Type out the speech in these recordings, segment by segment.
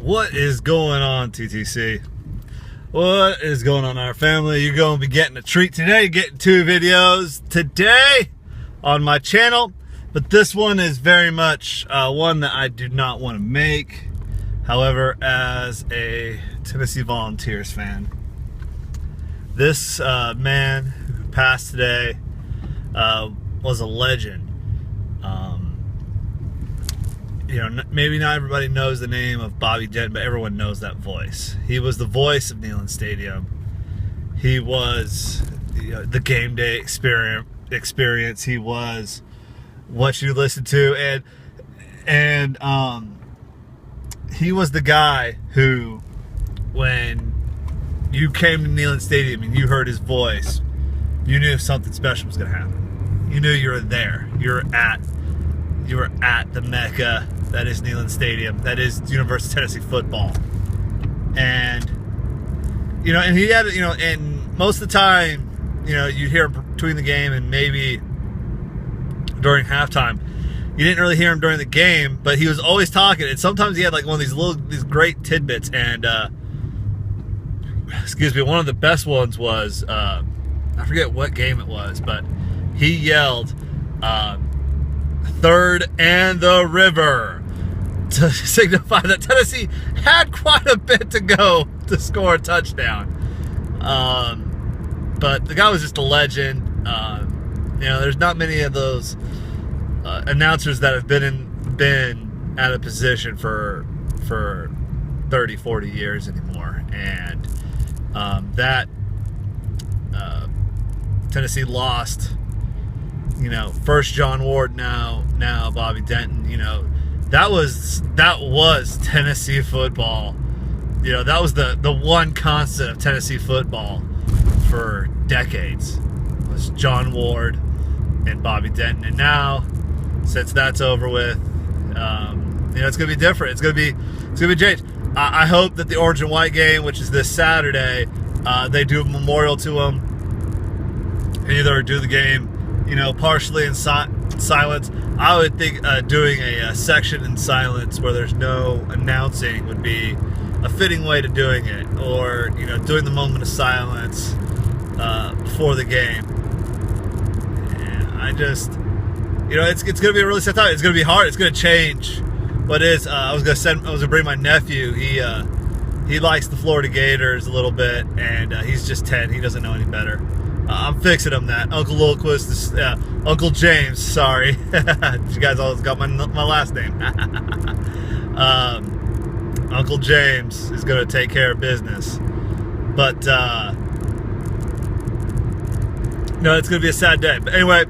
What is going on, TTC? What is going on, our family? You're going to be getting a treat today. Getting 2 videos today on my channel, but this one is very much one that I do not want to make. However, as a Tennessee Volunteers fan, this man who passed today was a legend. You know, maybe not everybody knows the name of Bobby Denton, but everyone knows that voice. He was the voice of Neyland Stadium. He was the game day experience. He was what you listened to, and he was the guy who, when you came to Neyland Stadium and you heard his voice, you knew something special was going to happen. You knew you were there. You were at the Mecca that is Neyland Stadium, that is University of Tennessee football. And and he had, and most of the time, you'd hear him between the game and maybe during halftime. You didn't really hear him during the game, but he was always talking, and sometimes he had like one of these great tidbits. And one of the best ones was I forget what game it was, but he yelled, "Third and the river," to signify that Tennessee had quite a bit to go to score a touchdown. But the guy was just a legend. There's not many of those announcers that have been at a position for 30, 40 years anymore. And Tennessee lost. First John Ward, now Bobby Denton. That was Tennessee football. That was the one constant of Tennessee football for decades, was John Ward and Bobby Denton. And now, since that's over with, it's gonna be different. It's gonna be changed. I hope that the orange and white game, which is this Saturday, they do a memorial to him. Either do the game, partially in silence. I would think doing a section in silence where there's no announcing would be a fitting way to doing it, or doing the moment of silence before the game. I just, it's gonna be a really sad time. It's gonna be hard. It's gonna change. What is? I was gonna bring my nephew. He likes the Florida Gators a little bit, and he's just 10. He doesn't know any better. I'm fixing him that. Uncle Lilquist, Uncle James, sorry. You guys always got my last name. Uncle James is going to take care of business. But, it's going to be a sad day. But anyway,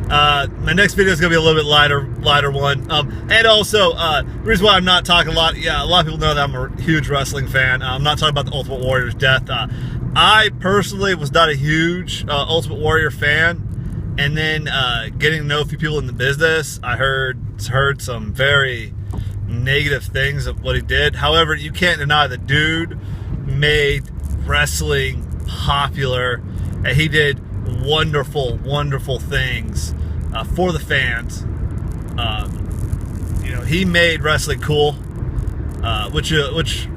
my next video is going to be a little bit lighter one. And also, the reason why I'm not talking a lot of people know that I'm a huge wrestling fan. I'm not talking about the Ultimate Warrior's death. I personally was not a huge Ultimate Warrior fan, and then getting to know a few people in the business, I heard some very negative things of what he did. However, you can't deny the dude made wrestling popular, and he did wonderful, wonderful things for the fans. He made wrestling cool, which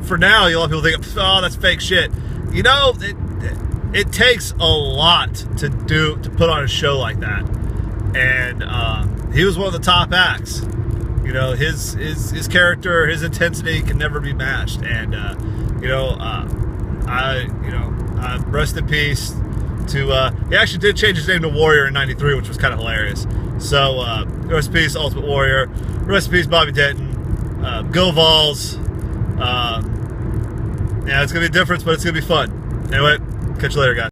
for now, a lot of people think, oh, that's fake shit. It takes a lot to put on a show like that, and he was one of the top acts. His character, his intensity can never be matched, and rest in peace to. He actually did change his name to Warrior in '93, which was kind of hilarious. So rest in peace, Ultimate Warrior. Rest in peace, Bobby Denton. Go Vols. It's going to be a difference, but it's going to be fun. Anyway, catch you later, guys.